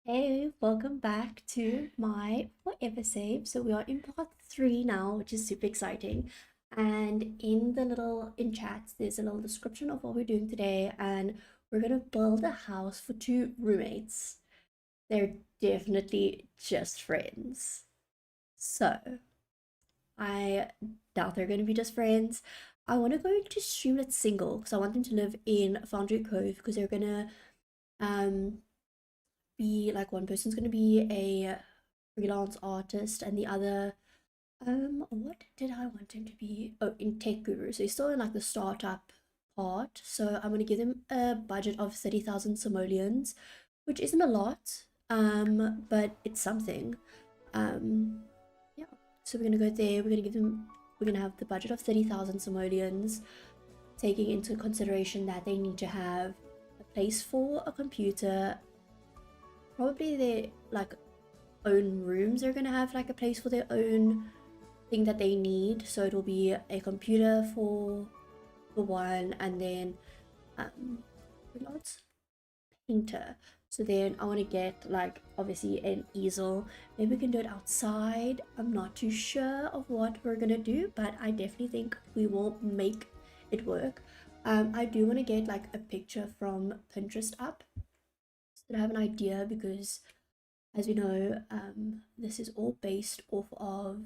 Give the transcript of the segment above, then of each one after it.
Hey, welcome back to my forever save. So we are in part three now, which is super exciting. And in the little in chats, there's a little description of what we're doing today, and we're gonna build a house for two roommates. They're definitely just friends. So I doubt they're gonna be just friends. I want to go to Streamlit single because I want them to live in Foundry Cove because they're gonna um be like one person's going to be a freelance artist and the other what did I want him to be? Oh, in tech guru. So he's still in like the startup part. So I'm going to give him a budget of 30,000 simoleons, which isn't a lot, but it's something. Yeah, so we're going to go there. We're going to have the budget of 30,000 simoleons, taking into consideration that they need to have a place for a computer, probably their like own rooms. They're gonna have like a place for their own thing that they need. So it'll be a computer for one, and then lots painter. So then I want to get like obviously an easel. Maybe we can do it outside. I'm not too sure of what we're gonna do, but I definitely think we will make it work. I do want to get like a picture from Pinterest up so that I have an idea, because as we know, this is all based off of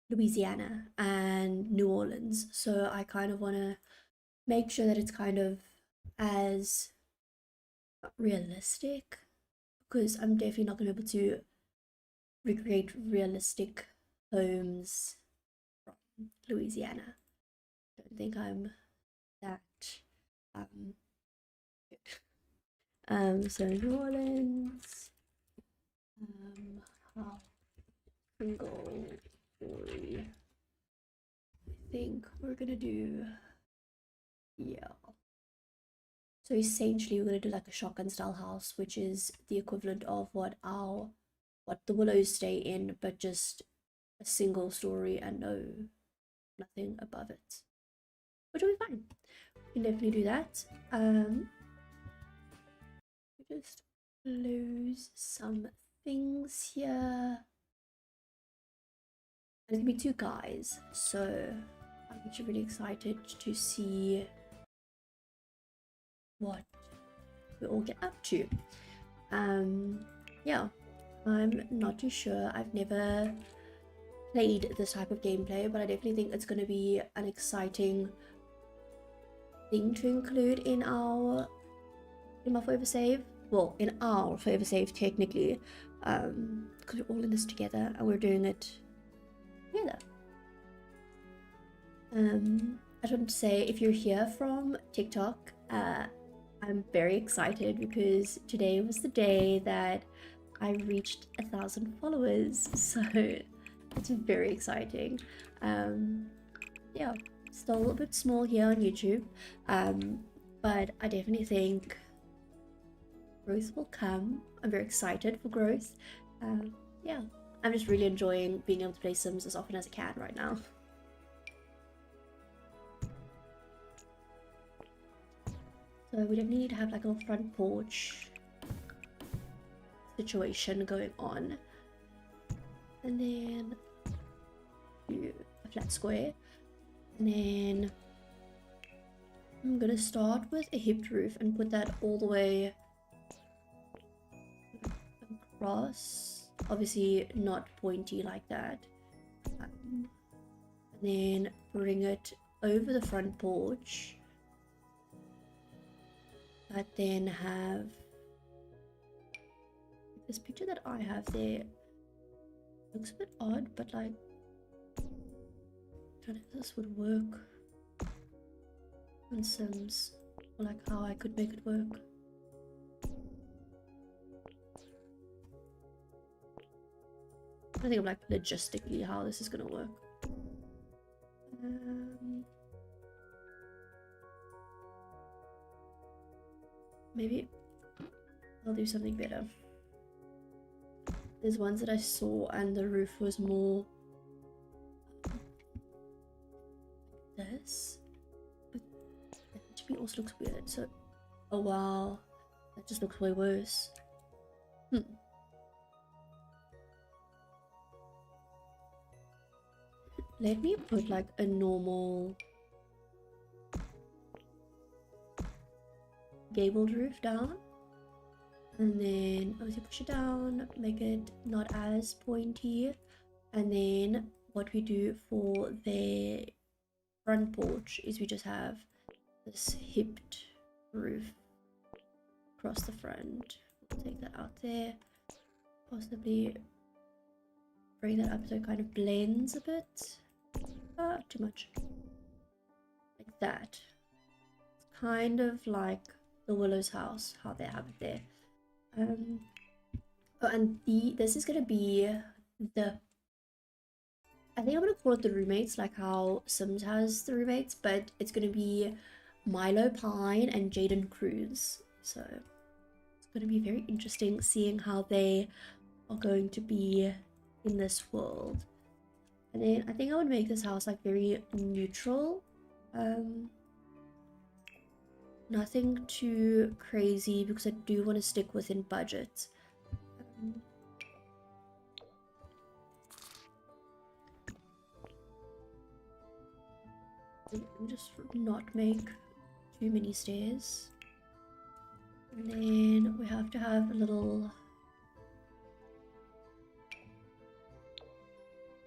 Louisiana and New Orleans. So I kind of want to make sure that it's kind of as realistic, because I'm definitely not going to be able to recreate realistic homes from Louisiana. I don't think I'm that um good. So New Orleans, how single story. I think we're gonna do, yeah. So essentially, we're gonna do like a shotgun style house, which is the equivalent of what the Willows stay in, but just a single story and nothing above it, which will be fine. We can definitely do that. We just lose some things here. And it's gonna be two guys, so I'm actually really excited to see what we all get up to. Yeah, I'm not too sure. I've never played this type of gameplay, but I definitely think it's going to be an exciting thing to include in my forever save. Well, in our forever save technically, because we're all in this together and we're doing it together. I just want to say, if you're here from TikTok, I'm very excited because today was the day that I reached 1,000 followers, so it's very exciting. Yeah, still a bit small here on YouTube, but I definitely think growth will come. I'm very excited for growth. Yeah, I'm just really enjoying being able to play Sims as often as I can right now. So we don't need to have like a front porch situation going on. And then do a flat square. And then I'm gonna start with a hipped roof and put that all the way across. Obviously not pointy like that. And then bring it over the front porch. But then have this picture that I have there. Looks a bit odd, but like, I don't know if this would work on Sims, or like how I could make it work. I think of like logistically how this is gonna work. Maybe I'll do something better. There's ones that I saw and the roof was more this, but it to me also looks weird. So, oh wow, That just looks way worse. Let me put like a normal gabled roof down, and then obviously push it down, make it not as pointy, and then what we do for the front porch is we just have this hipped roof across the front. We'll take that out there, possibly bring that up so it kind of blends a bit. Too much. Like that. It's kind of like the Willow's house, how they have it there. Oh, and this is gonna be the, I think I'm gonna call it the roommates, like how Sims has the roommates, but it's gonna be Milo Pine and Jaden Cruz. So it's gonna be very interesting seeing how they are going to be in this world. And then I think I would make this house like very neutral. Nothing too crazy because I do want to stick within budget. Just not make too many stairs. And then we have to have a little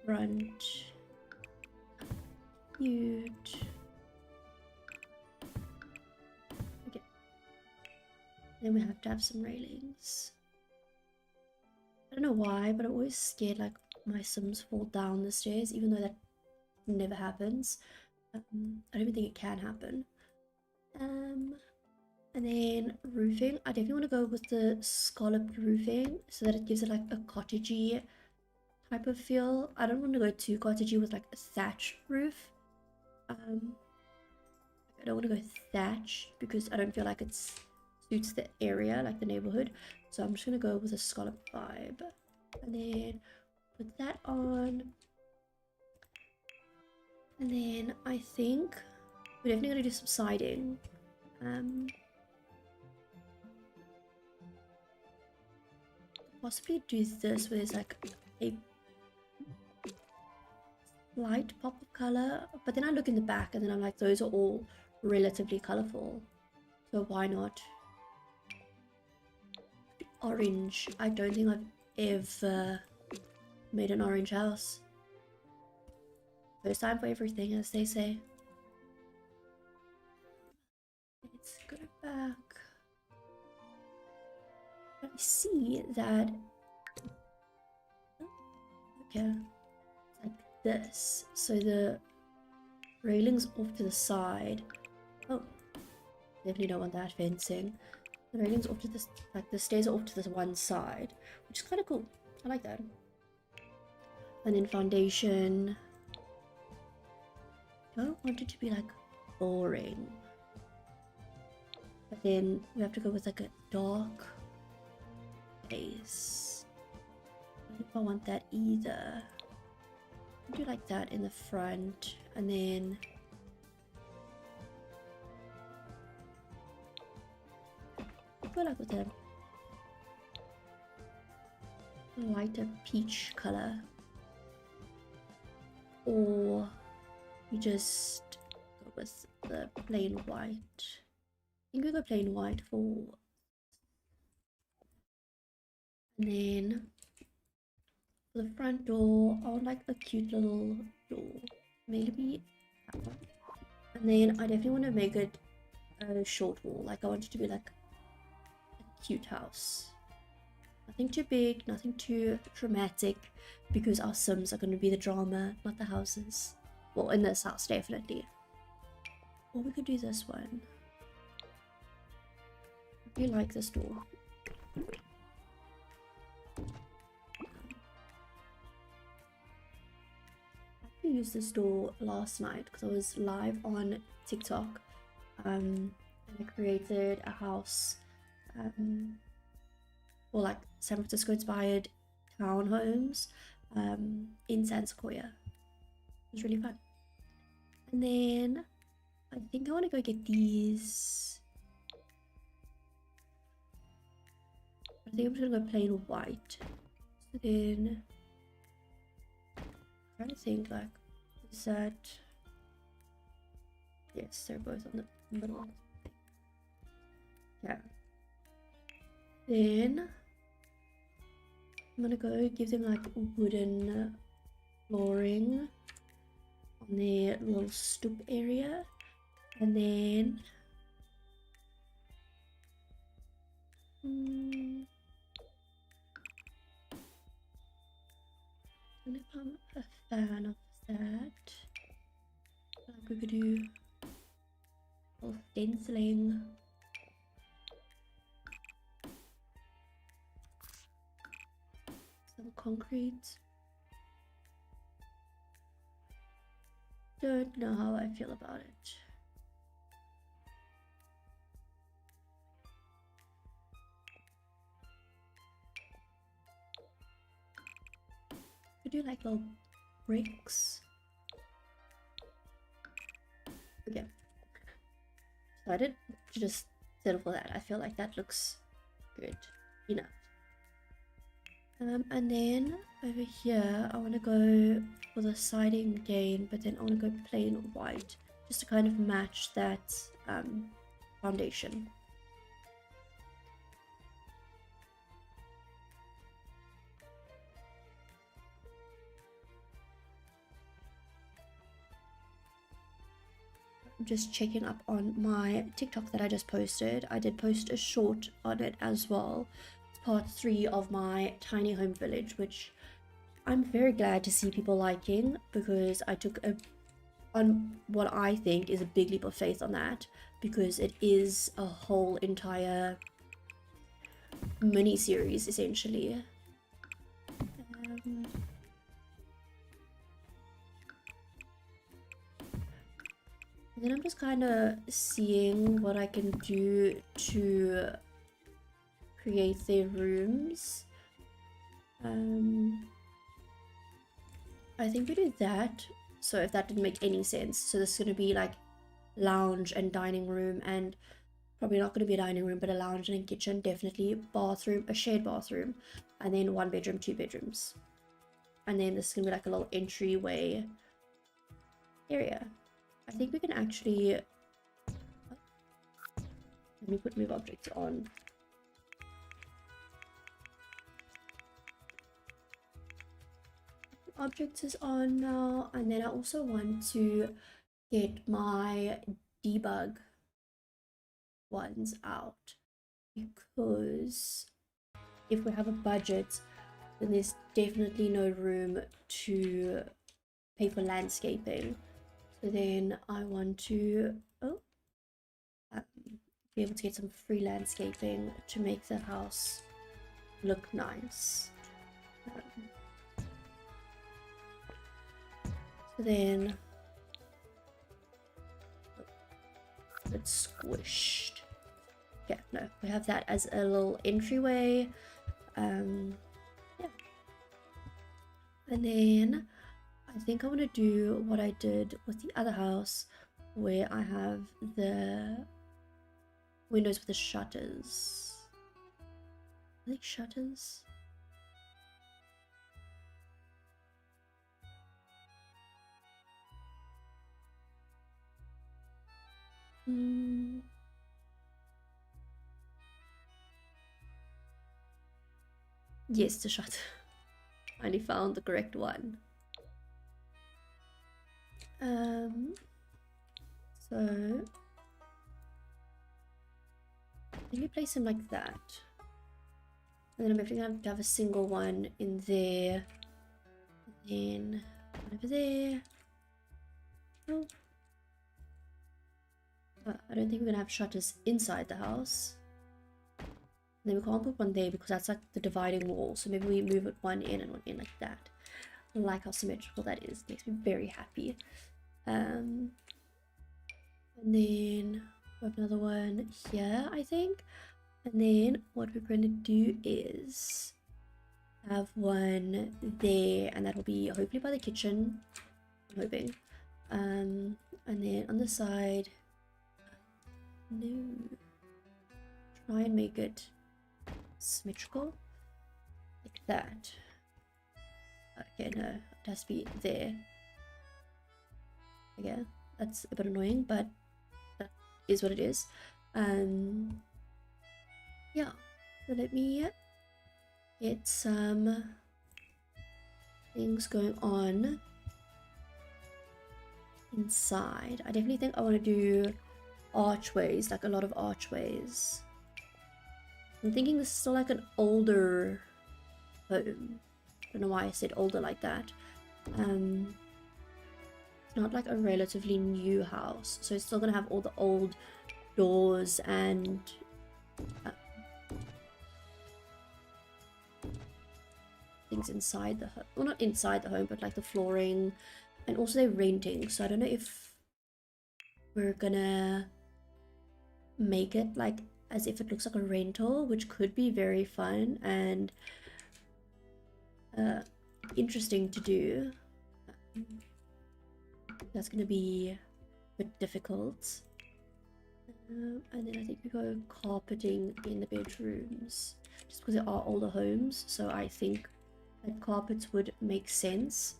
front. Cute. Okay. Then we have to have some railings. I don't know why, but I'm always scared like my Sims fall down the stairs, even though that never happens. I don't even think it can happen. And then roofing, I definitely want to go with the scalloped roofing so that it gives it like a cottagey type of feel. I don't want to go too cottagey with like a thatch roof. I don't want to go thatch because I don't feel like it suits the area, like the neighborhood. So I'm just going to go with a scalloped vibe. And then put that on. And then I think we're definitely going to do some siding. Possibly do this where there's like a light pop of color, but then I look in the back and then I'm like, those are all relatively colorful, so why not orange? I don't think I've ever made an orange house. First time for everything, as they say. Let's go back. I see that. Okay, like this. So the railings off to the side. Oh, definitely don't want that fencing. The railings off to this, like the stairs are off to this one side, which is kind of cool. I like that. And then foundation. Don't want it to be like boring. But then we have to go with like a dark base. I don't know if I want that either. I'll do like that in the front, and then go like with a lighter peach color, or you just go with the plain white. I think we go plain white for, and then for the front door, I would like a cute little door, maybe that one. And then I definitely want to make it a short wall, like I want it to be like a cute house. Nothing too big, nothing too dramatic, because our Sims are going to be the drama, not the houses. Well, in this house, definitely. Or we could do this one. I do like this door. I used this door last night because I was live on TikTok. And I created a house for like San Francisco inspired townhomes in San Sequoia. It was really fun. And then I think I want to go get these I think I'm just gonna go plain white. So then I'm trying to think, like, is that, yes, they're both on the middle. Yeah. Then I'm gonna go give them like wooden flooring on their little stoop area, and then and if I'm a fan of that, like we could do a little stenciling. Some concrete. Don't know how I feel about it. Could do like little bricks. Okay. So I did just settle for that. I feel like that looks good enough. And then over here, I want to go for the siding again, but then I want to go plain white, just to kind of match that foundation. I'm just checking up on my TikTok that I just posted. I did post a short on it as well. Part 3 of my tiny home village, which I'm very glad to see people liking, because I took on what I think is a big leap of faith on that, because it is a whole entire mini series essentially. And then I'm just kind of seeing what I can do to create their rooms. I think we do that. So if that didn't make any sense, so this is going to be like lounge and dining room, and probably not going to be a dining room, but a lounge and a kitchen, definitely bathroom, a shared bathroom, and then 1 bedroom, 2 bedrooms, and then this is going to be like a little entryway area. I think we can actually, let me put move objects on. Objects is on now, and then I also want to get my debug ones out, because if we have a budget, then there's definitely no room to pay for landscaping. So then I want to be able to get some free landscaping to make the house look nice. So then it's squished. Yeah, no, we have that as a little entryway. Yeah. And then I think I want to do what I did with the other house, where I have the windows with the shutters. Are they shutters? Yes, the shutter. Finally found the correct one. So let me place them like that, and then I'm definitely gonna have to have a single one in there, and then one over there. Oh. I don't think we're gonna have shutters inside the house. And then we can't put one there because that's like the dividing wall. So maybe we move it one in and one in like that. I like how symmetrical that is. It makes me very happy. And then we have another one here, I think. And then what we're going to do is have one there, and that will be hopefully by the kitchen, I'm hoping. And then on the side, no, try and make it symmetrical, like that. Okay, no, it has to be there. Okay, that's a bit annoying, but that is what it is. Yeah, so let me get some things going on inside. I definitely think I want to do archways, like a lot of archways. I'm thinking this is still like an older home. I don't know why I said older like that. It's not like a relatively new house, so it's still gonna have all the old doors and things inside the home. Well, not inside the home, but like the flooring, and also they're renting, so I don't know if we're gonna make it like as if it looks like a rental, which could be very fun and interesting to do. That's gonna be a bit difficult. And then I think we go carpeting in the bedrooms, just because there are older homes, so I think that carpets would make sense.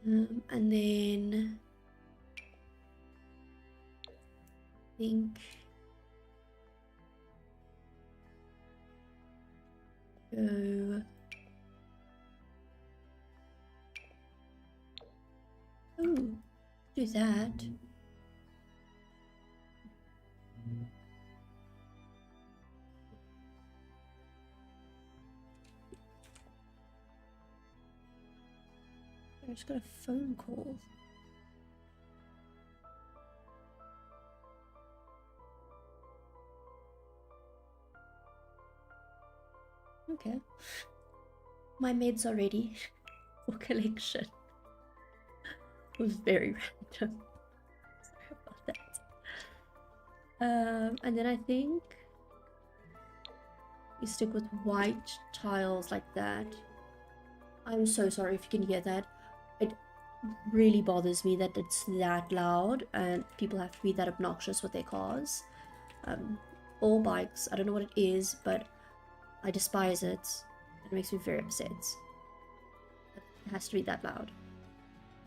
And then I think go. Oh, do that. I just got a phone call. Okay. My meds are ready for collection. It was very random. Sorry about that. And then I think we stick with white tiles like that. I'm so sorry if you can hear that. It really bothers me that it's that loud and people have to be that obnoxious with their cars. Or bikes, I don't know what it is, but I despise it. It makes me very upset. It has to be that loud.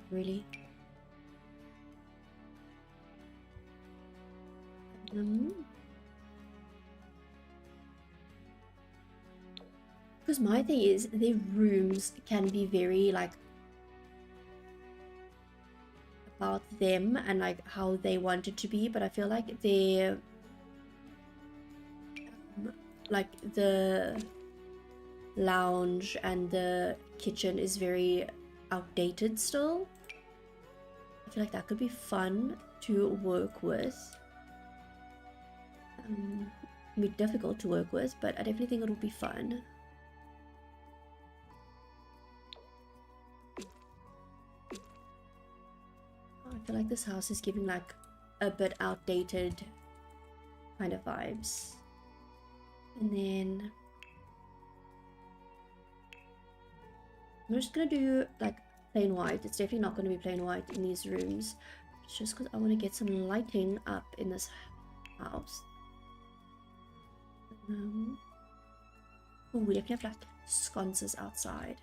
Really? Because my thing is, their rooms can be very like about them and like how they want it to be, but I feel like they're like the lounge and the kitchen is very outdated still. I feel like that could be fun to work with. Be difficult to work with, but I definitely think it'll be fun. I feel like this house is giving like a bit outdated kind of vibes. And then I'm just gonna do like plain white. It's definitely not going to be plain white in these rooms. It's just because I want to get some lighting up in this house. Oh, we definitely have like sconces outside.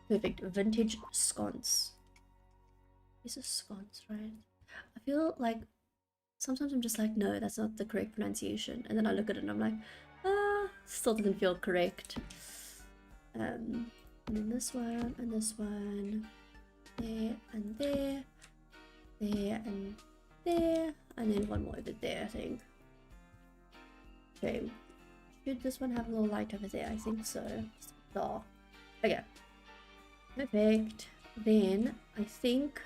Perfect. Vintage sconce. Is a sconce, right? I feel like sometimes I'm just like, no, that's not the correct pronunciation. And then I look at it and I'm like, still doesn't feel correct. And then this one, and this one. There, and there. There, and there. And then one more over there, I think. Okay. Should this one have a little light over there? I think so. Just dark. Okay. Perfect. Then I think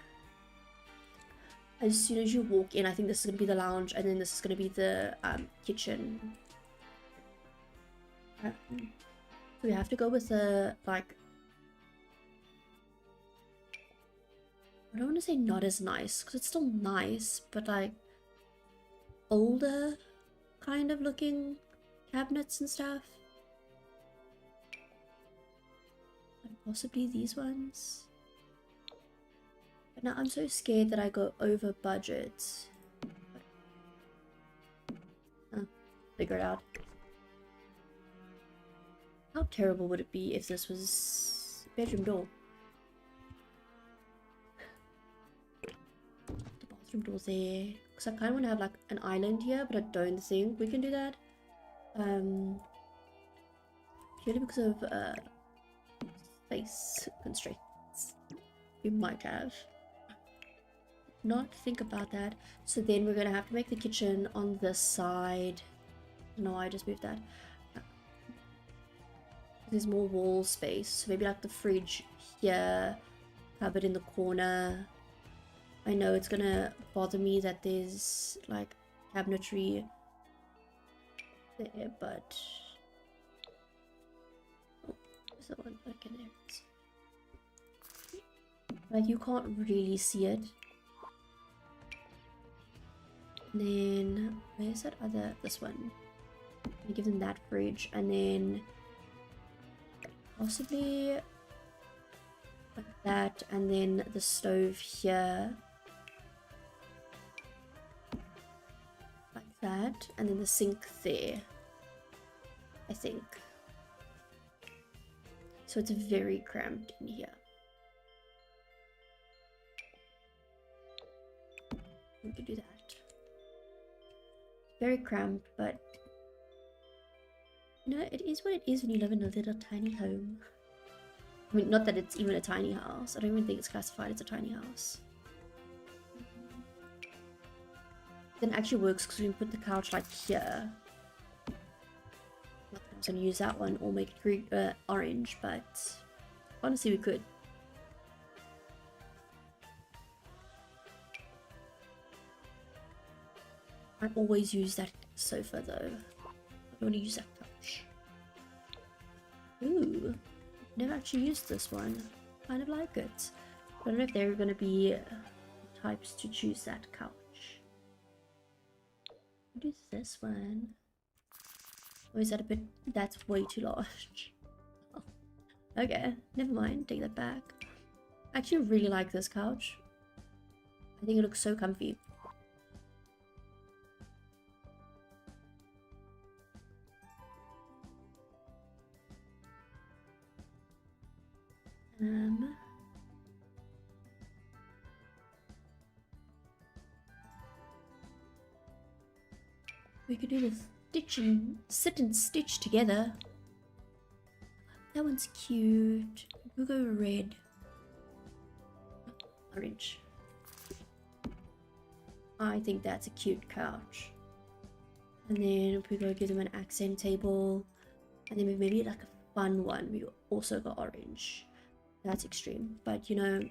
as soon as you walk in, I think this is going to be the lounge, and then this is going to be the kitchen. So we have to go with the, like, I don't want to say not as nice, because it's still nice, but like older kind of looking cabinets and stuff. Like possibly these ones. But now I'm so scared that I go over budget. figure it out. How terrible would it be if this was a bedroom door? The bathroom door's there. Because I kind of want to have like an island here, but I don't think we can do that. Purely because of space constraints. We might have. Not think about that. So then we're gonna have to make the kitchen on this side. No, I just moved that. There's more wall space, so maybe like the fridge here, cupboard in the corner. I know it's gonna bother me that there's like cabinetry there, but oh, there's that one. Okay, there it is. Like you can't really see it. And then where's that other? This one. I give them that fridge, and then possibly like that, and then the stove here, like that, and then the sink there, I think. So it's very cramped in here. We could do that. Very cramped, but you know, it is what it is when you live in a little tiny home. I mean, not that it's even a tiny house. I don't even think it's classified as a tiny house. Then it actually works because we can put the couch like here. Not that I'm going to use that one or make it green, orange, but honestly we could. I always use that sofa though. I don't want to use that couch. Ooh, never actually used this one. Kind of like it. I don't know if there are going to be types to choose that couch. What is this one? Or is that a bit... That's way too large. Okay, never mind. Take that back. I actually really like this couch. I think it looks so comfy. We could do the stitching, sit and stitch together. That one's cute. We'll go red. Orange. I think that's a cute couch. And then we go give them an accent table. And then maybe like a fun one. We also got orange. That's extreme. But you know,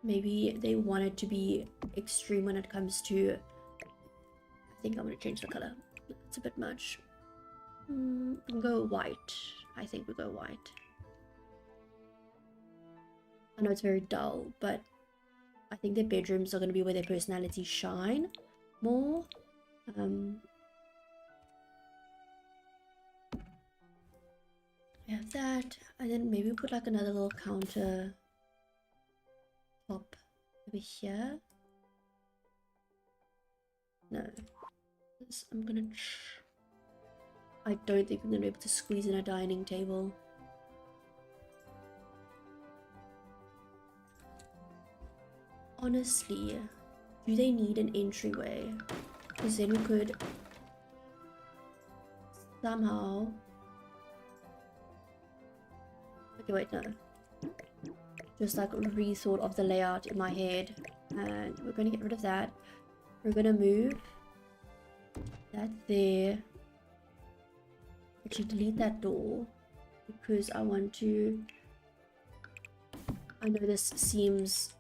maybe they want it to be extreme when it comes to... I think I'm going to change the color. It's a bit much. We'll go white. I think we'll go white. I know it's very dull, but I think their bedrooms are going to be where their personalities shine more. We have that, and then maybe we'll put like another little counter top over here. No, this, I'm gonna... I don't think I'm gonna be able to squeeze in a dining table. Honestly, do they need an entryway? Because then we could somehow... Okay, wait, no. Just like rethought of the layout in my head. And we're going to get rid of that. We're going to move that there. Actually, delete that door. Because I want to... I know this seems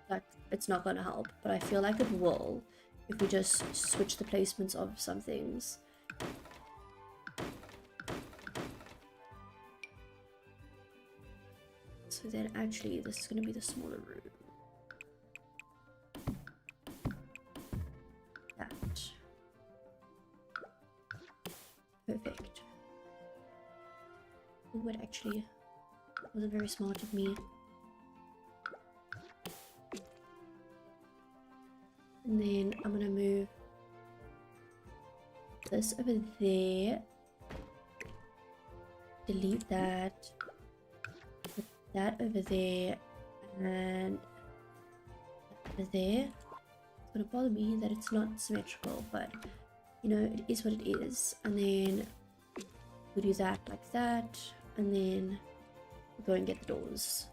like it's not going to help. But I feel like it will if we just switch the placements of some things. So then actually this is going to be the smaller room. That. Perfect. Oh, it actually wasn't very smart of me. And then I'm gonna move this over there. Delete that. Put that over there. And over there. It's gonna bother me that it's not symmetrical, but you know, it is what it is. And then we do that like that. And then we'll go and get the doors.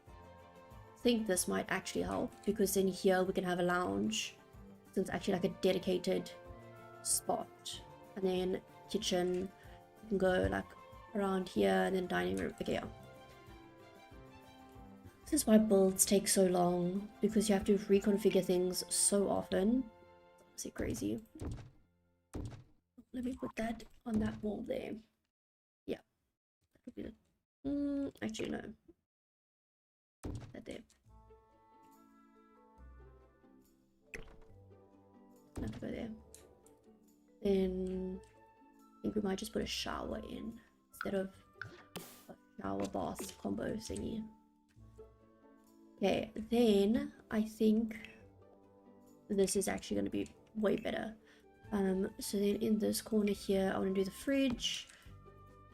I think this might actually help because then here we can have a lounge. So it's actually like a dedicated spot. And then kitchen, you can go like around here, and then dining room. Okay, yeah. This is why builds take so long, because you have to reconfigure things so often. It's crazy. Let me put that on that wall there. Yeah, that would be the... actually no. That there. Have to go there. Then I think we might just put a shower in instead of a shower bath combo thingy. Okay, then I think this is actually going to be way better. So then in this corner here, I want to do the fridge.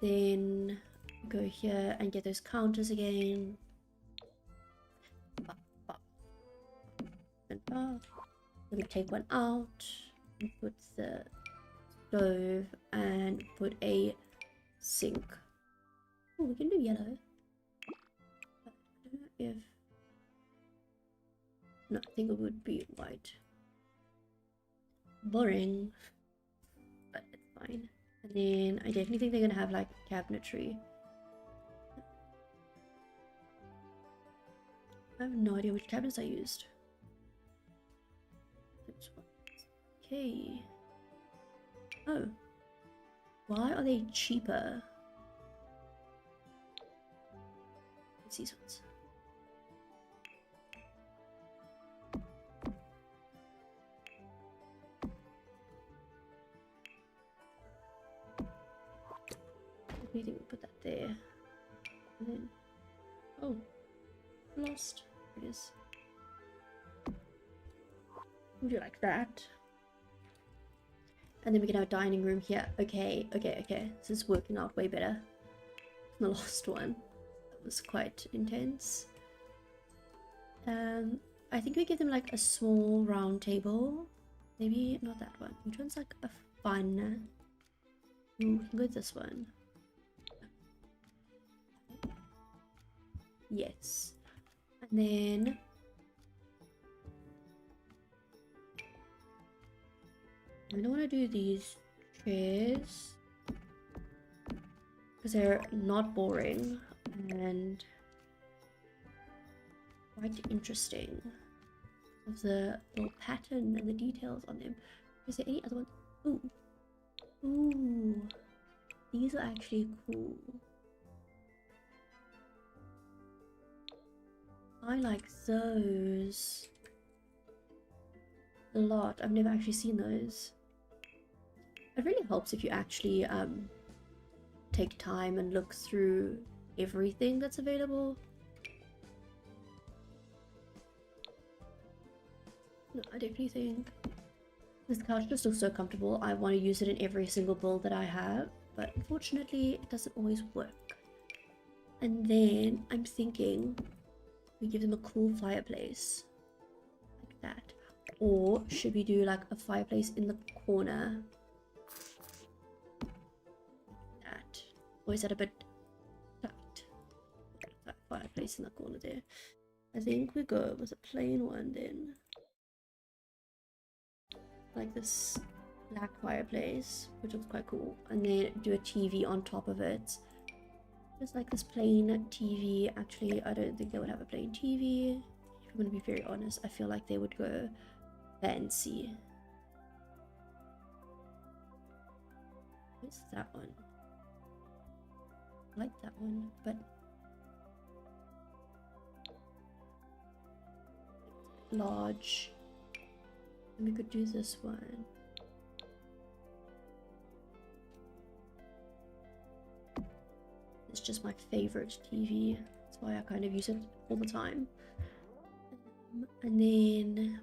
Then go here and get those counters again. Let me take one out and put the stove and put a sink. Oh, we can do yellow. I don't know if... No, I think it would be white. Boring, but it's fine. And then I definitely think they're gonna have like cabinetry. I have no idea which cabinets I used. Okay. Oh. Why are they cheaper? It's these ones. We think we put that there. And then... Oh. Lost. It is. Would you like that? And then we can have a dining room here. Okay. This is working out way better than the last one. That was quite intense. I think we give them like a small round table. Maybe not that one. Which one's like a fun? Ooh, we can go with this one. Yes. And then I don't want to do these chairs because they're not boring and quite interesting. Of the little pattern and the details on them. Is there any other ones? Ooh, these are actually cool. I like those a lot. I've never actually seen those. It really helps if you actually take time and look through everything that's available. No, I definitely think this couch just looks so comfortable. I want to use it in every single build that I have, but unfortunately it doesn't always work. And then I'm thinking we give them a cool fireplace like that, or should we do like a fireplace in the corner? That, or is that a bit tight? That fireplace in the corner there. I think we go with a plain one then, like this black fireplace, which looks quite cool, and then do a TV on top of it. Just like this plain TV. Actually, I don't think they would have a plain TV. If I'm going to be very honest, I feel like they would go fancy. What's that one? I like that one, but large. And we could do this one. It's just my favorite TV. That's why I kind of use it all the time. And then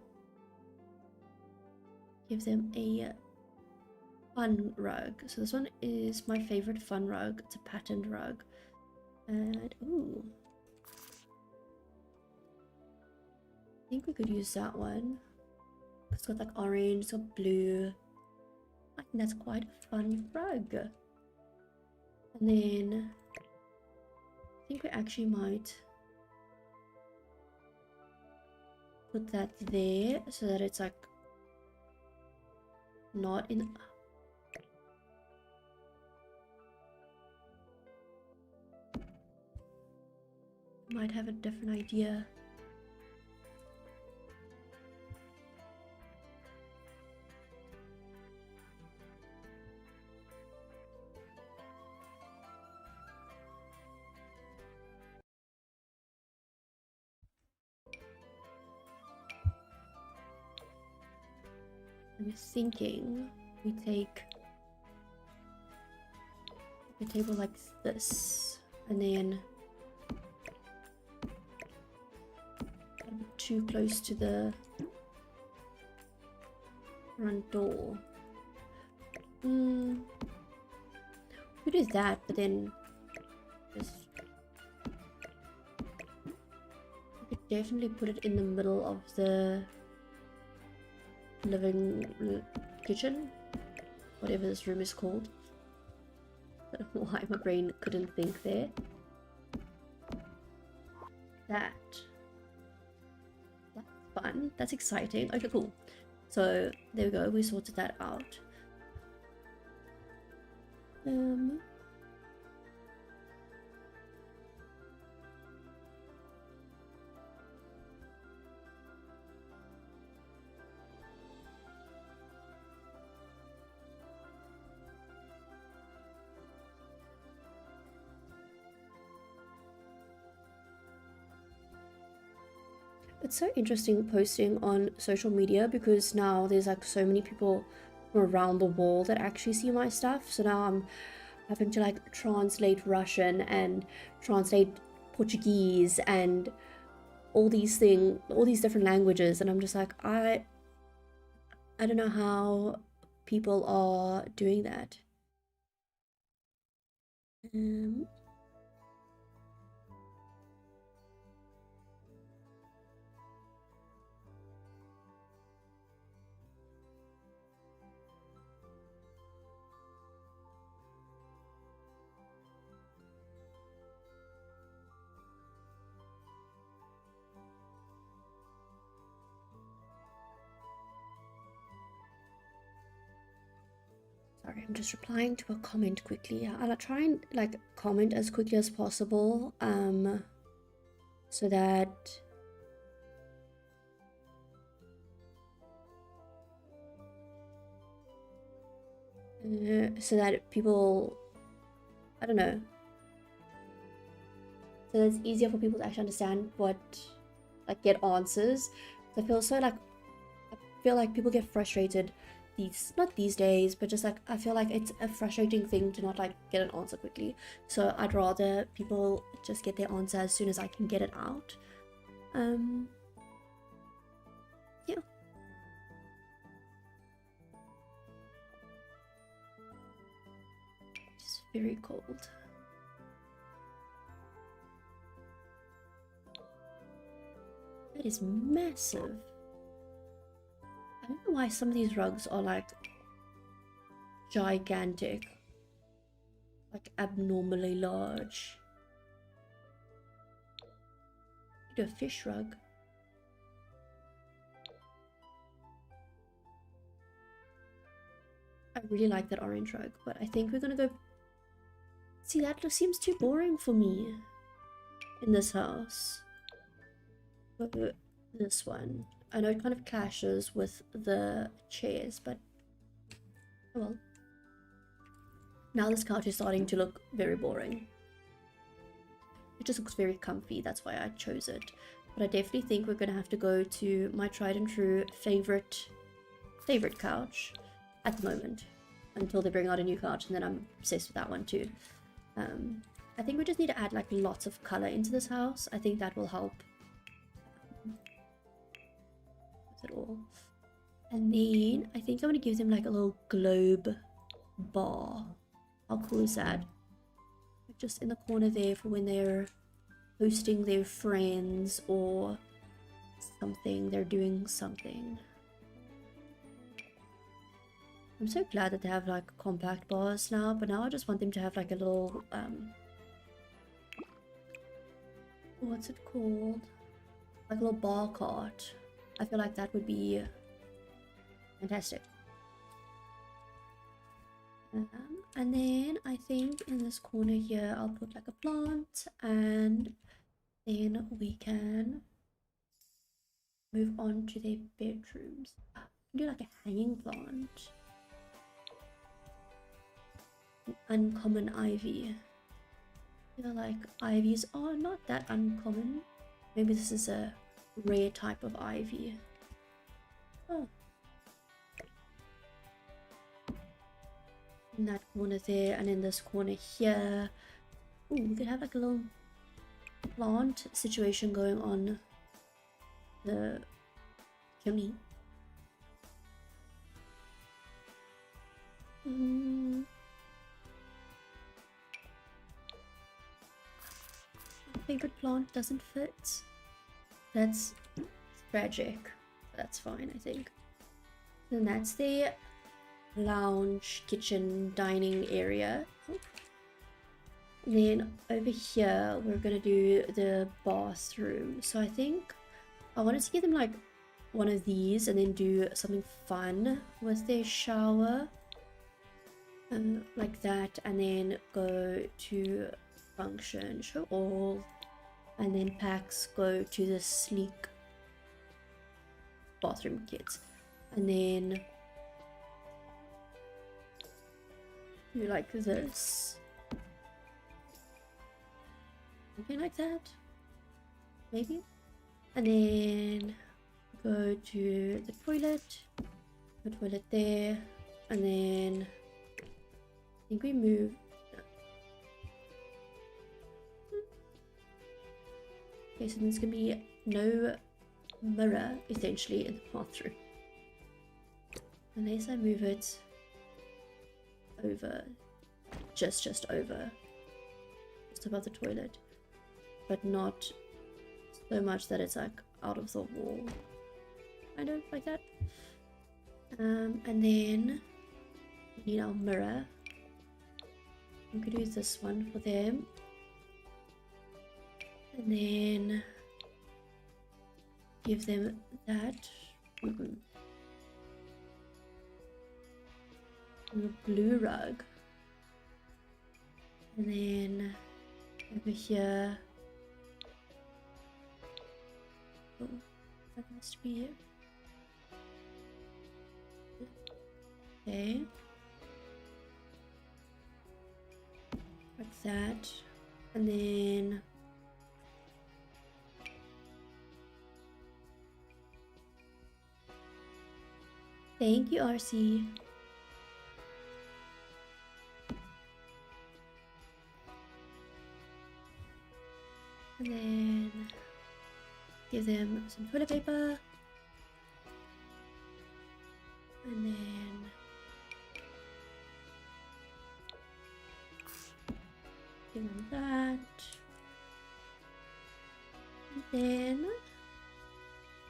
give them a fun rug. So this one is my favorite fun rug. It's a patterned rug. And ooh, I think we could use that one. It's got like orange, it's got blue. I think that's quite a fun rug. And then I think we actually might put that there so that it's like not in. Might have a different idea. I'm thinking we take a table like this, and then too close to the front door. We do that, but then just we could definitely put it in the middle of the living kitchen, whatever this room is called. I don't know why my brain couldn't think there. That's fun. That's exciting. Okay, cool. So there we go. We sorted that out. It's so interesting posting on social media because now there's like so many people from around the world that actually see my stuff. So now I'm having to like translate Russian and translate Portuguese and all these different languages, and I'm just like, I don't know how people are doing that. Sorry, I'm just replying to a comment quickly. I'll try and like comment as quickly as possible, so that people, I don't know, so that it's easier for people to actually understand what, like, get answers. So I feel like people get frustrated not these days, but just like I feel like it's a frustrating thing to not like get an answer quickly. So I'd rather people just get their answer as soon as I can get it out. Yeah. It's very cold. That is massive. I don't know why some of these rugs are like gigantic, like abnormally large. Do a fish rug. I really like that orange rug, but I think we're gonna go. See, that just seems too boring for me in this house. This one. I know it kind of clashes with the chairs, but oh well. Now this couch is starting to look very boring. It just looks very comfy, that's why I chose it. But I definitely think we're gonna have to go to my tried and true favorite couch at the moment, until they bring out a new couch, and then I'm obsessed with that one too. I think we just need to add like lots of color into this house. I think that will help with it all. And then I think I'm gonna give them like a little globe bar. How cool is that? Just in the corner there for when they're hosting their friends or something, they're doing something. I'm so glad that they have like compact bars now, but now I just want them to have like a little what's it called, like a little bar cart. I feel like that would be fantastic. And then I think in this corner here I'll put like a plant, and then we can move on to their bedrooms. Do like a hanging plant. An uncommon ivy. I feel like ivies are not that uncommon. Maybe this is a rare type of ivy. Oh. In that corner there, and in this corner here. Ooh, we could have like a little plant situation going on the chimney. Favorite plant doesn't fit. That's tragic. That's fine, I think. Then that's the lounge, kitchen, dining area. Then over here we're gonna do the bathroom. So I think I wanted to give them like one of these and then do something fun with their shower, like that, and then go to function, show all, and then packs go to the sleek bathroom kits, and then do like this, something like that, maybe, and then go to the toilet there, and then I think we move. Okay, so there's gonna be no mirror essentially in the bathroom unless I move it over, just over, just above the toilet, but not so much that it's like out of the wall, kind of like that. And then we need our mirror. We could use this one for them. And then give them that. A blue rug. And then over here. Oh, that must be it. Okay. Like that. And then thank you, RC. And then give them some toilet paper. And then give them that. And then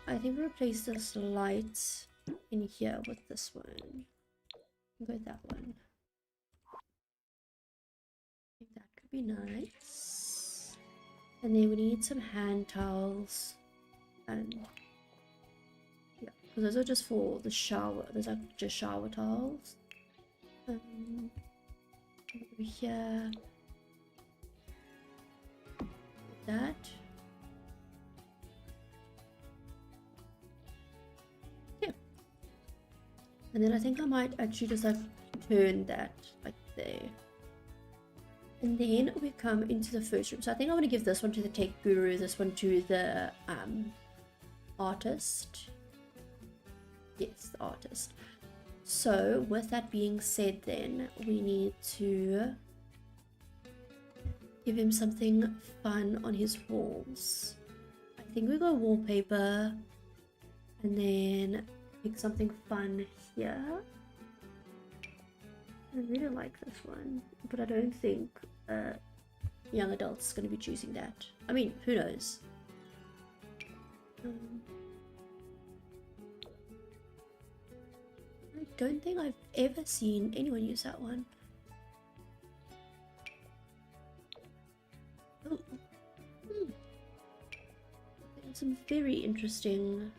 I think we'll replace this light in here with this one. Go with that one. I think that could be nice. And then we need some hand towels, and yeah, because those are just for the shower. Those are just shower towels. Over here, that. Yeah, and then I think I might actually just like turn that like there. And then we come into the first room. So I think I want to give this one to the tech guru, this one to the artist. Yes, the artist. So with that being said, then we need to give him something fun on his walls. I think we go wallpaper, and then pick something fun here. I really like this one, but I don't think young adults going to be choosing that. I mean, who knows? I don't think I've ever seen anyone use that one. Oh, some very interesting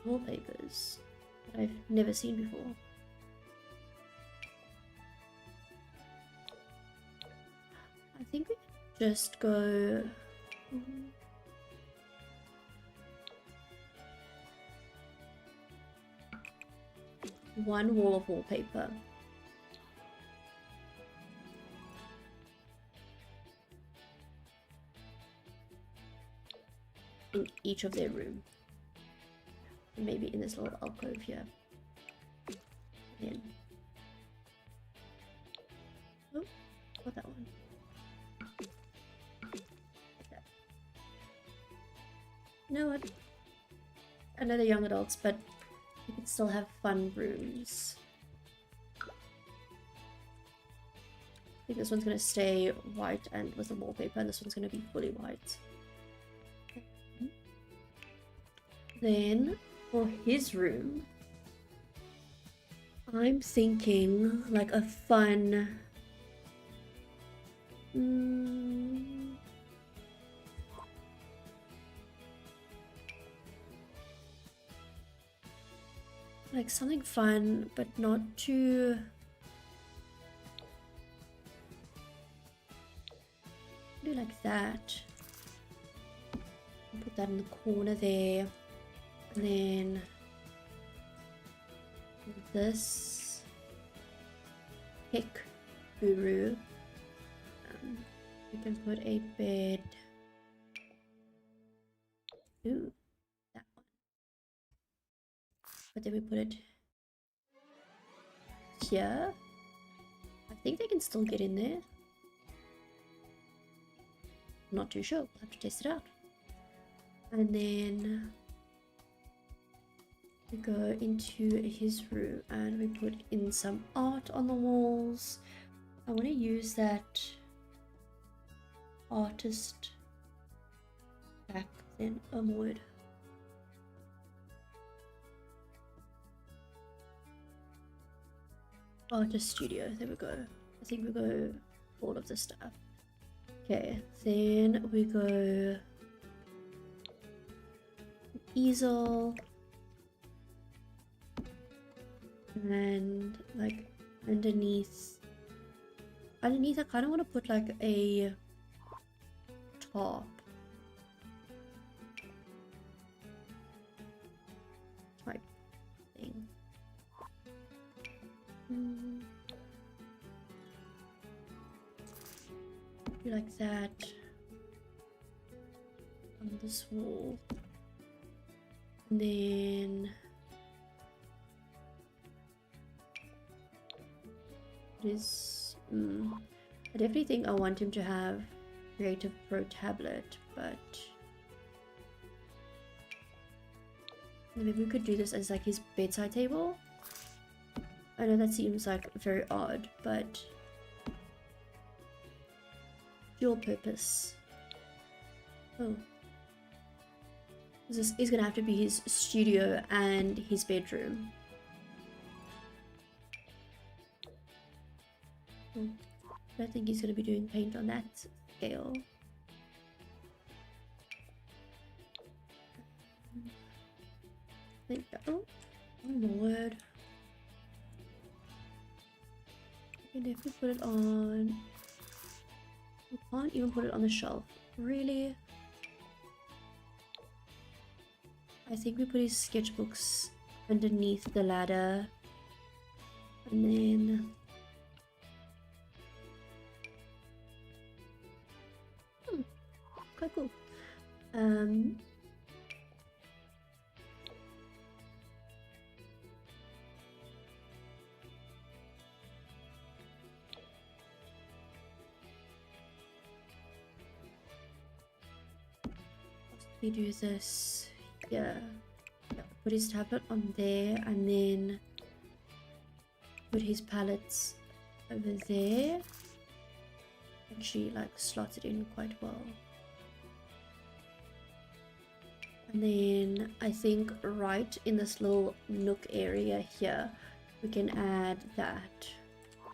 wallpapers that I've never seen before. I think we can just go. One wall of wallpaper. In each of their room. And maybe in this little alcove here. Then. Oh, got that one. Okay. You know what? I know they're young adults, but you can still have fun rooms. I think this one's going to stay white and with the wallpaper, and this one's going to be fully white. Then, for his room, I'm thinking like a fun... like something fun, but not too... do like that. Put that in the corner there. And then this pick guru. We can put a bed. Ooh, that one. But then we put it here. I think they can still get in there. Not too sure. We'll have to test it out. And then we go into his room and we put in some art on the walls. I want to use that artist back then. Word. Artist studio. There we go. I think we go for all of this stuff. Okay, then we go easel, and like underneath I kind of want to put like a top type thing. Like that on this wall, and then this I definitely think I want him to have Creative Pro tablet, but maybe we could do this as like his bedside table. I know that seems like very odd, but dual purpose. Oh, this is gonna have to be his studio and his bedroom. I don't think he's gonna be doing paint on that scale. I think that, oh my word. And if we put it on, we can't even put it on the shelf. Really? I think we put his sketchbooks underneath the ladder, and then quite cool. We do this, yeah. put his tablet on there, and then put his palettes over there. Actually, like, slot it in quite well. And then I think right in this little nook area here, we can add that. I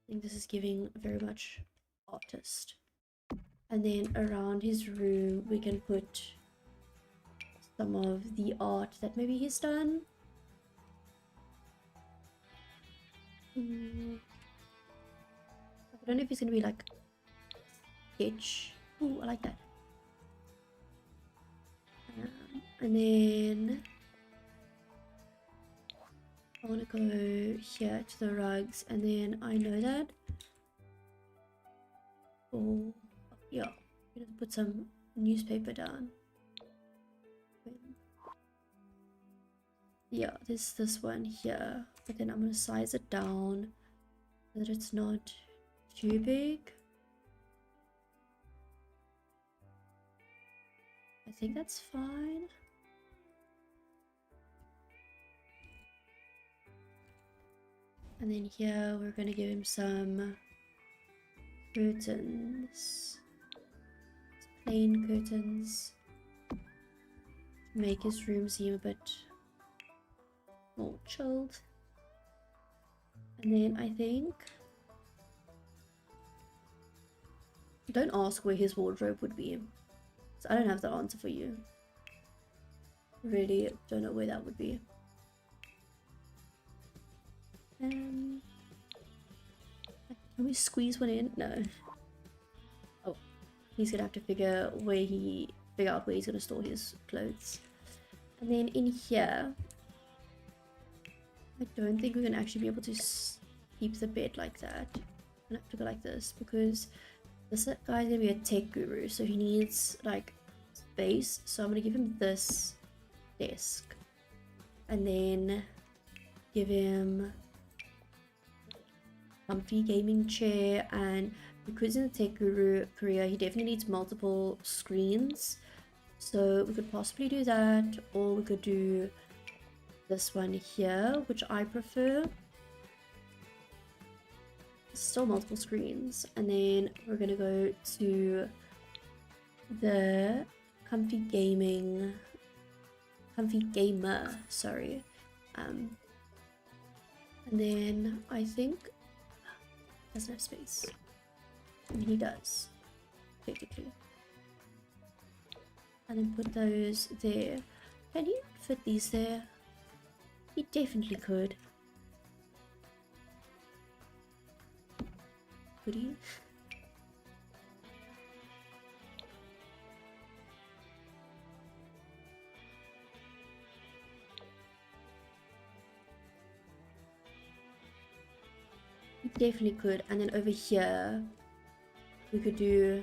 think this is giving very much artist. And then around his room, we can put some of the art that maybe he's done. I don't know if it's gonna be like sketch. Ooh, I like that. And then I want to go here to the rugs, and then I know that. Oh, yeah, I'm gonna put some newspaper down. Yeah, there's this one here, but then I'm gonna size it down so that it's not too big. I think that's fine. And then here we're gonna give him some curtains, plain curtains, to make his room seem a bit more chilled. And then I think, don't ask where his wardrobe would be, so I don't have the answer for you. Really don't know where that would be. Can we squeeze one in? No. Oh, he's gonna have to figure out where he's gonna store his clothes. And then in here, I don't think we're gonna actually be able to keep the bed like that. I'm gonna have to go like this, because this guy's gonna be a tech guru, so he needs like space. So I'm gonna give him this desk, and then give him comfy gaming chair. And because in the tech guru career, he definitely needs multiple screens, so we could possibly do that, or we could do this one here, which I prefer. Still multiple screens. And then we're gonna go to the comfy gamer, sorry. And then I think doesn't have space. I mean, he does, technically. And then put those there. Can he fit these there? He definitely could. Could he? He definitely could. And then over here, we could do,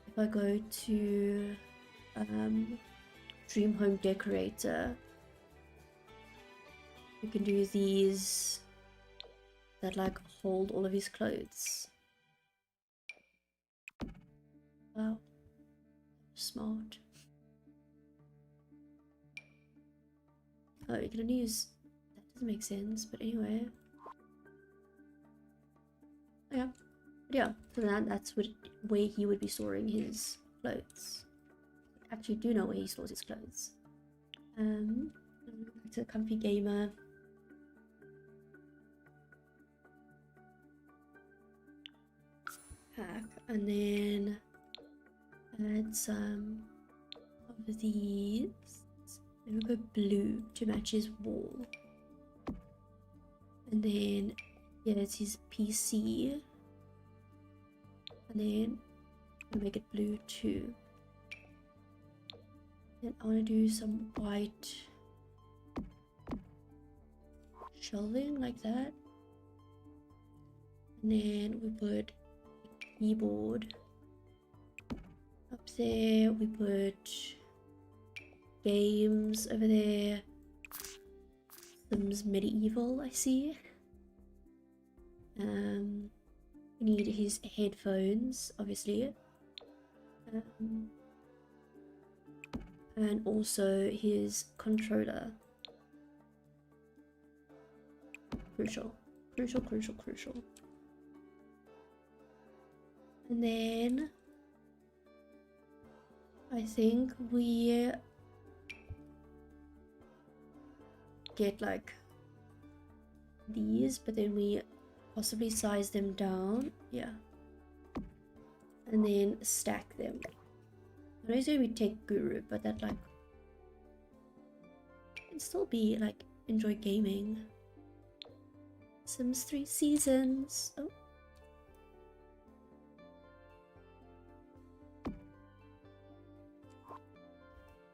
if I go to Dream Home Decorator, we can do these that like hold all of his clothes. Wow, smart. Oh, you can only use, that doesn't make sense, but anyway. Oh, yeah, but yeah, so that's where he would be storing his clothes. I actually do know where he stores his clothes. Back to the comfy gamer. Pack, and then add some of these. Then we'll go blue to match his wall. And then here's his PC. And then we'll make it blue too. Then I want to do some white shelving like that. And then we put a keyboard up there. We put games over there. Sims Medieval, I see. We need his headphones, obviously. and also his controller. Crucial, crucial, crucial, crucial. And then I think we get like these, but then we possibly size them down. Yeah. And then stack them. I know it's gonna be Tech Guru, but that like can still be like enjoy gaming. Sims 3 seasons. Oh.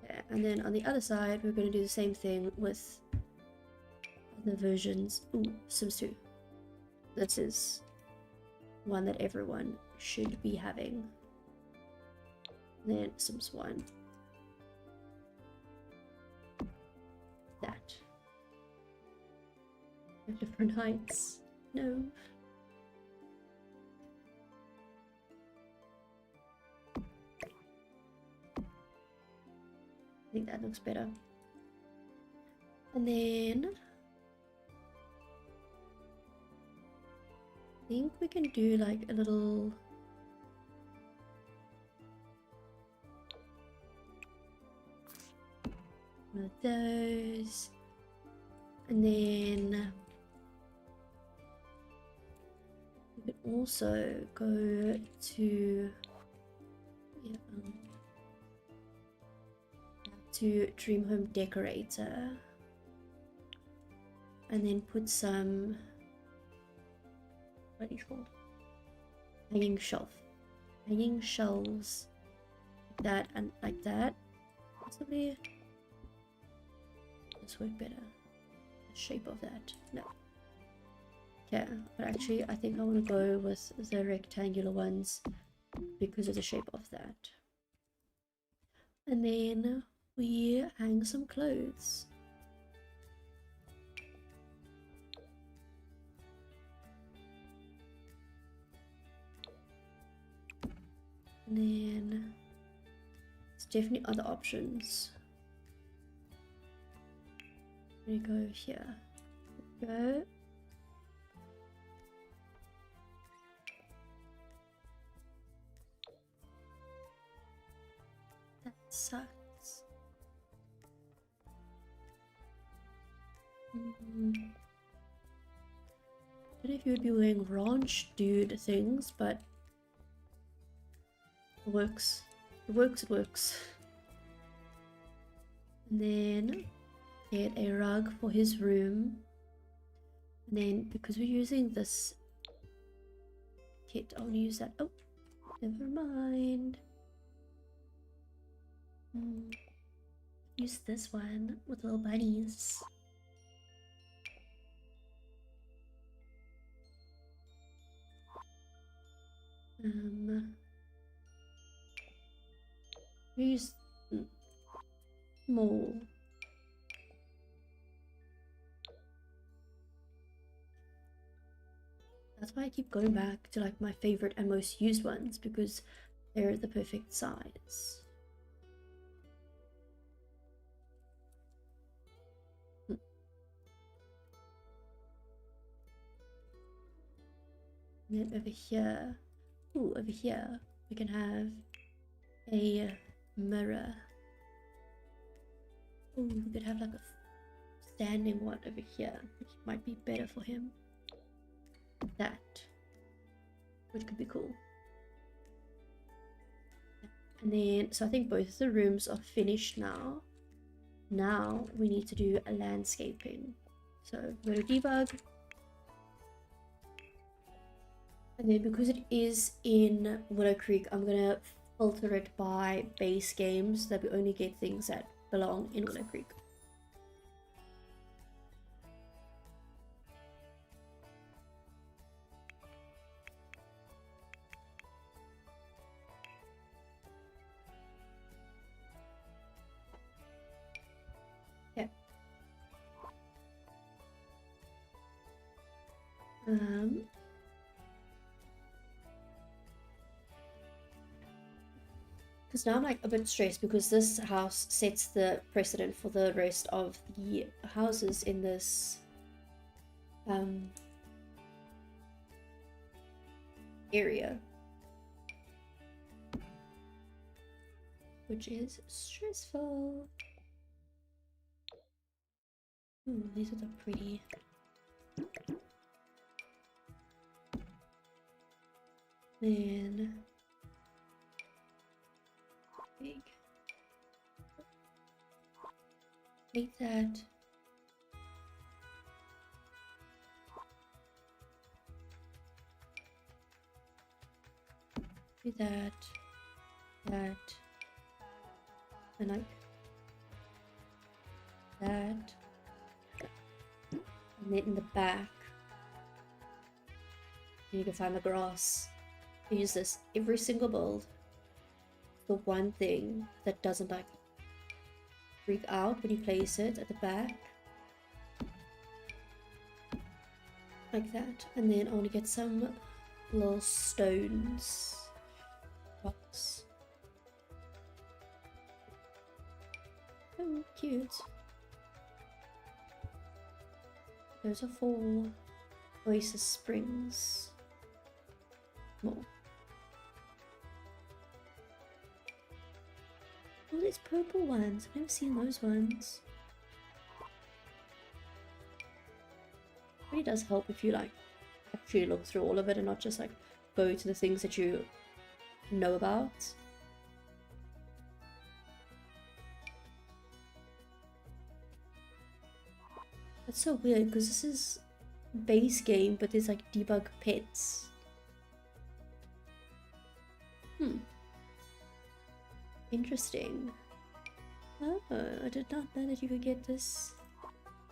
Yeah, and then on the other side, we're going to do the same thing with the versions. Ooh, Sims 2. This is one that everyone should be having. And then Sims 1. That. Different heights. No. I think that looks better. And then I think we can do like a little one of those, and then we could also go to to Dream Home Decorator and then put some, what are these called? Hanging shelves, like that and like that. Possibly this work better. The shape of that. No. Yeah, but actually I think I want to go with the rectangular ones because of the shape of that. And then we hang some clothes. And then there's definitely other options. We go here. Go. That sucks. I don't know if you would be wearing ranch dude things, but it works. It works, it works. And then get a rug for his room. And then because we're using this kit, I'll use that. Oh, never mind. Use this one with little bunnies. Use small. That's why I keep going back to like my favorite and most used ones, because they're the perfect size. And then over here, ooh, over here we can have a mirror. Ooh, we could have like a standing one over here, which might be better for him. That, which could be cool. And then, so I think both of the rooms are finished now. Now we need to do a landscaping. So go to debug. And then because it is in Willow Creek, I'm gonna filter it by base games so that we only get things that belong in Willow Creek. Okay. Because Because now I'm like a bit stressed because this house sets the precedent for the rest of the houses in this area, which is stressful. Ooh, these are the pretty. Then big. Like that. Do that. That. And like that. And then in the back, you can find the grass. You use this every single build. The one thing that doesn't like freak out when you place it at the back. Like that. And then I want to get some little stones. Rocks. Oh, cute. Those are for Oasis Springs. More. Oh, these purple ones. I've never seen those ones. It really does help if you like actually look through all of it and not just like go to the things that you know about. That's so weird because this is base game, but there's like debug pets. Interesting. Oh, I did not know that you could get this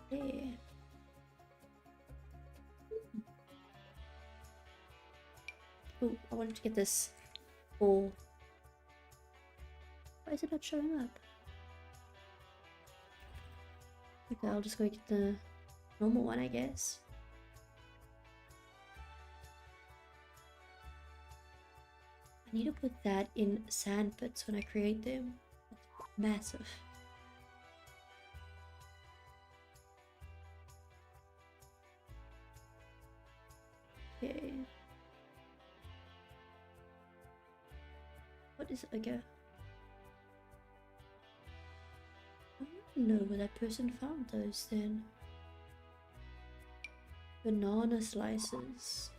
there. Oh, I wanted to get this for... Why is it not showing up? Okay, I'll just go get the normal one, I guess. I need to put that in sand pits when I create them. That's massive. Okay. What is it? Okay. I don't know where that person found those then. Banana slices.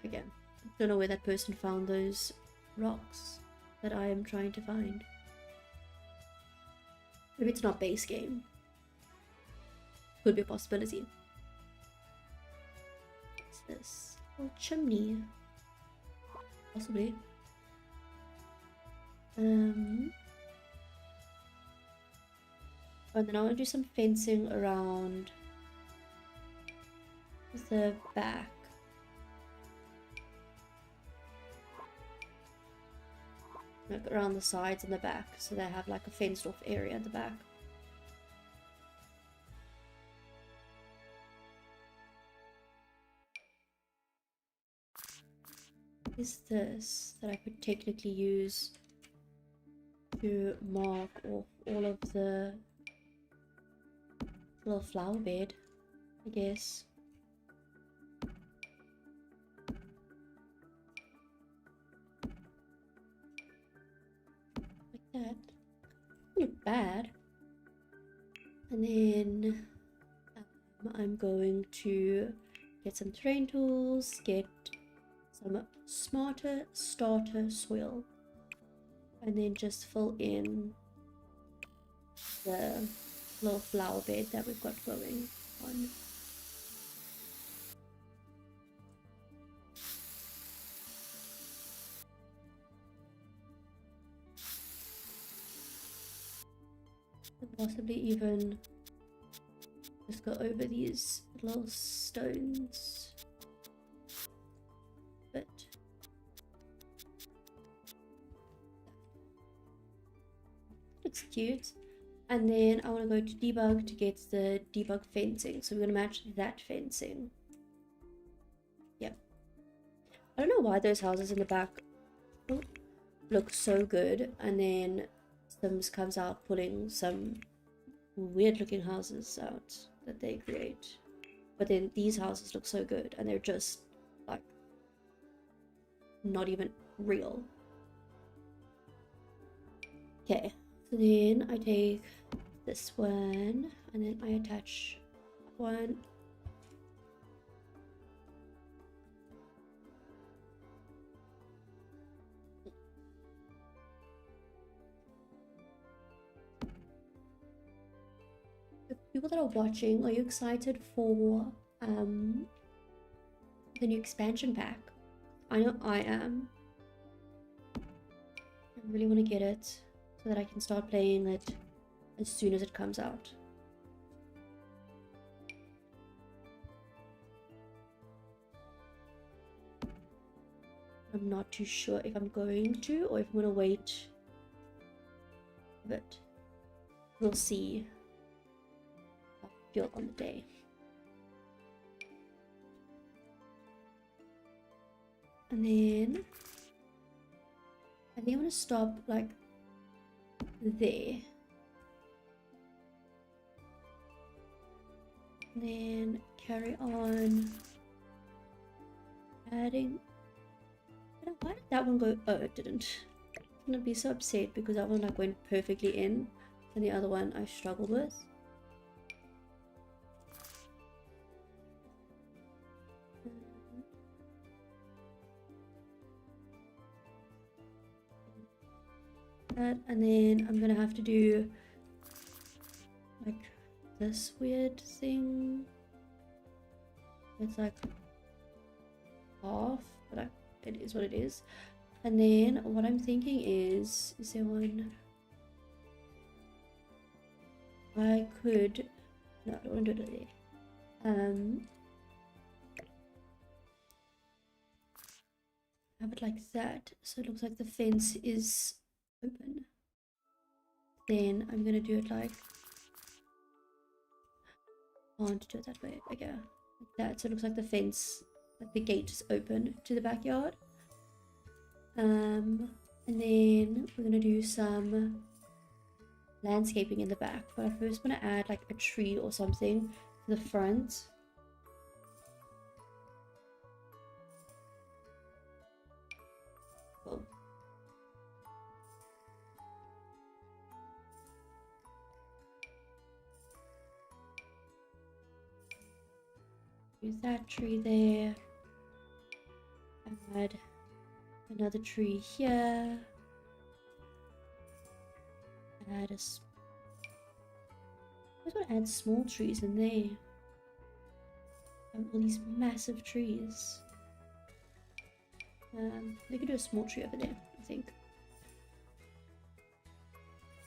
Again, don't know where that person found those rocks that I am trying to find. Maybe it's not base game. Could be a possibility. What's this? Oh, chimney. Possibly. And then I want to do some fencing around the back. Like around the sides and the back, so they have like a fenced off area at the back. What is this that I could technically use to mark off all of the little flower bed, I guess. Like that. Not bad. And then I'm going to get some terrain tools, get some smarter starter soil, and then just fill in the little flower bed that we've got going on. And possibly even just go over these little stones. But looks cute. And then I want to go to debug to get the debug fencing. So we're going to match that fencing. Yep. I don't know why those houses in the back look so good, and then Sims comes out pulling some weird looking houses out that they create. But then these houses look so good, and they're just like not even real. Okay, so then I take this one and then I attach one. The people that are watching, are you excited for the new expansion pack? I know I am. I really want to get it so that I can start playing it as soon as it comes out. I'm not too sure if I'm going to or if I'm going to wait a bit. We'll see how I feel on the day. And then I think I'm going to stop like there. And then carry on adding. Why did that one go? Oh, it didn't. I'm gonna be so upset because that one like went perfectly in, and the other one I struggled with. That, and then I'm gonna have to do like this weird thing. It's like half, but it is what it is. And then what I'm thinking is there one I could, no, I don't want to do it there. Have it like that, so it looks like the fence is open. Then I'm gonna do it like, I want to do it that way, like, yeah, like that, so it looks like the fence, like the gate is open to the backyard. And then we're gonna do some landscaping in the back, but I first want to add like a tree or something to the front. Cool. Use that tree there. Add another tree here. Add a. I just want to add small trees in there. All these massive trees. They could do a small tree over there, I think.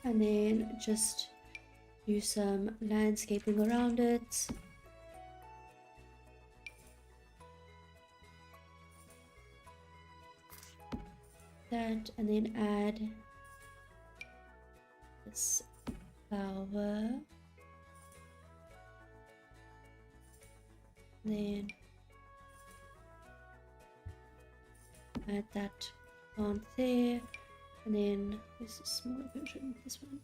And then just do some landscaping around it. That, and then add this flower. Then add that plant there, and then this smaller version, this one.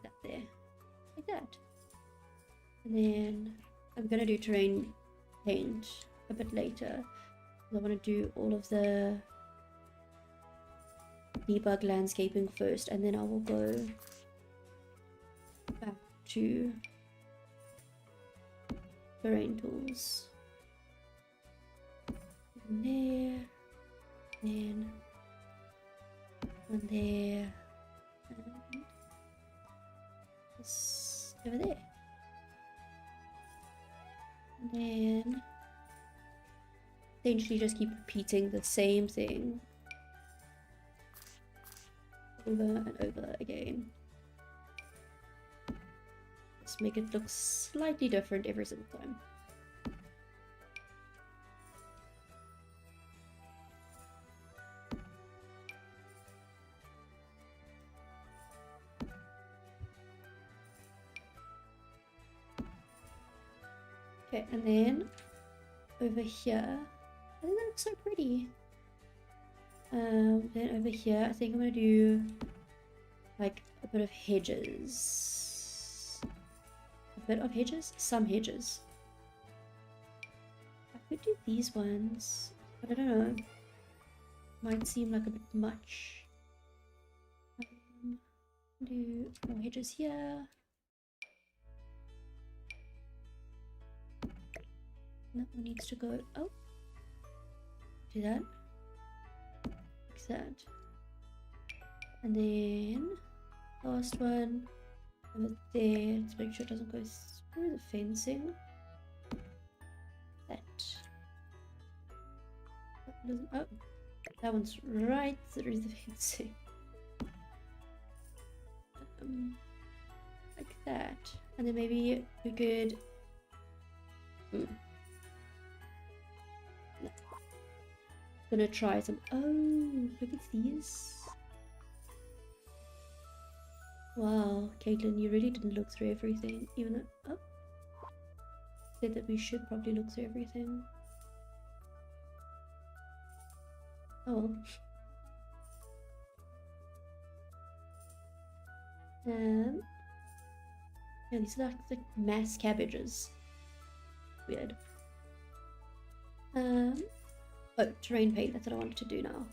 That there, like that. And then I'm gonna do terrain paint a bit later. I want to do all of the debug landscaping first, and then I will go back to terrain tools. And there, then one there, and this over there. And then essentially just keep repeating the same thing over and over again. Just make it look slightly different every single time. Okay, and then over here, I think that looks so pretty. Then over here, I think I'm gonna do like a bit of hedges. A bit of hedges? Some hedges. I could do these ones, but I don't know. Might seem like a bit much. Do more hedges here. That one needs to go. Oh, do that. Like that. And then last one over there. Let's make sure it doesn't go through the fencing. That. Oh, that one's right through the fencing. Like that. And then maybe we could. No. Gonna try some. Oh, look at these. Wow, Caitlin, you really didn't look through everything, even though. Oh, said that we should probably look through everything. Oh well. Yeah, these are like mass cabbages. Weird. Oh, terrain paint, that's what I wanted to do now.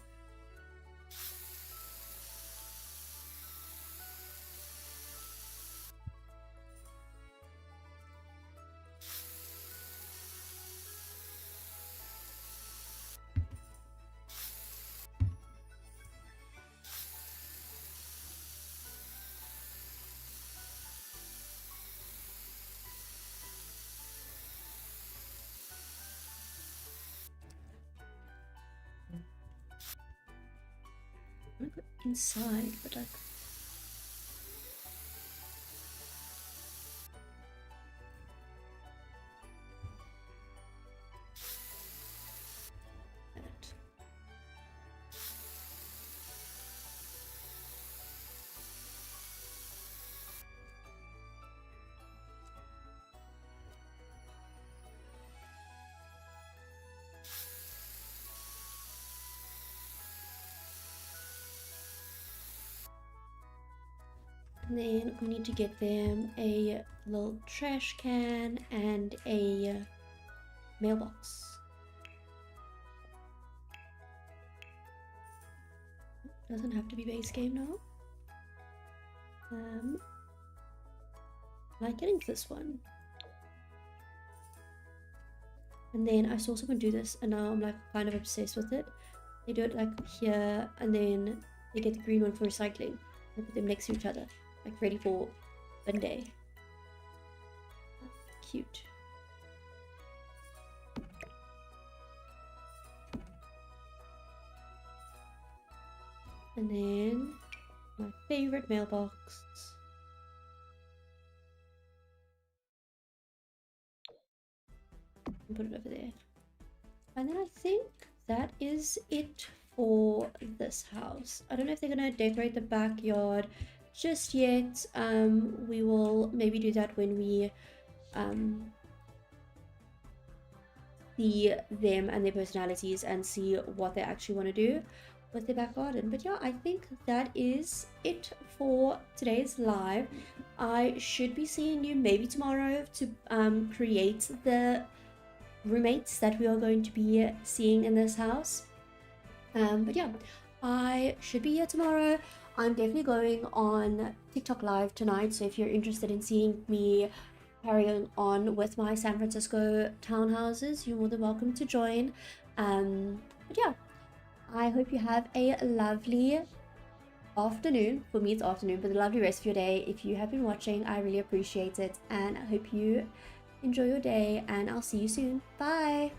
I'm gonna go inside, but like. That. And then we need to get them a little trash can and a mailbox. Doesn't have to be base game now. Like getting this one. And then I saw someone do this and now I'm like kind of obsessed with it. They do it like here and then they get the green one for recycling and put them next to each other, like ready for bin day. Cute. And then my favorite mailbox. And put it over there. And then I think that is it for this house. I don't know if they're gonna decorate the backyard just yet. We will maybe do that when we see them and their personalities and see what they actually want to do with their back garden. But yeah, I think that is it for today's live. I should be seeing you maybe tomorrow to create the roommates that we are going to be seeing in this house. But yeah, I should be here tomorrow. I'm definitely going on TikTok live tonight, so if you're interested in seeing me carrying on with my San Francisco townhouses, you're more than welcome to join. But yeah, I hope you have a lovely afternoon. For me it's afternoon, but a lovely rest of your day. If you have been watching, I really appreciate it, and I hope you enjoy your day, and I'll see you soon. Bye.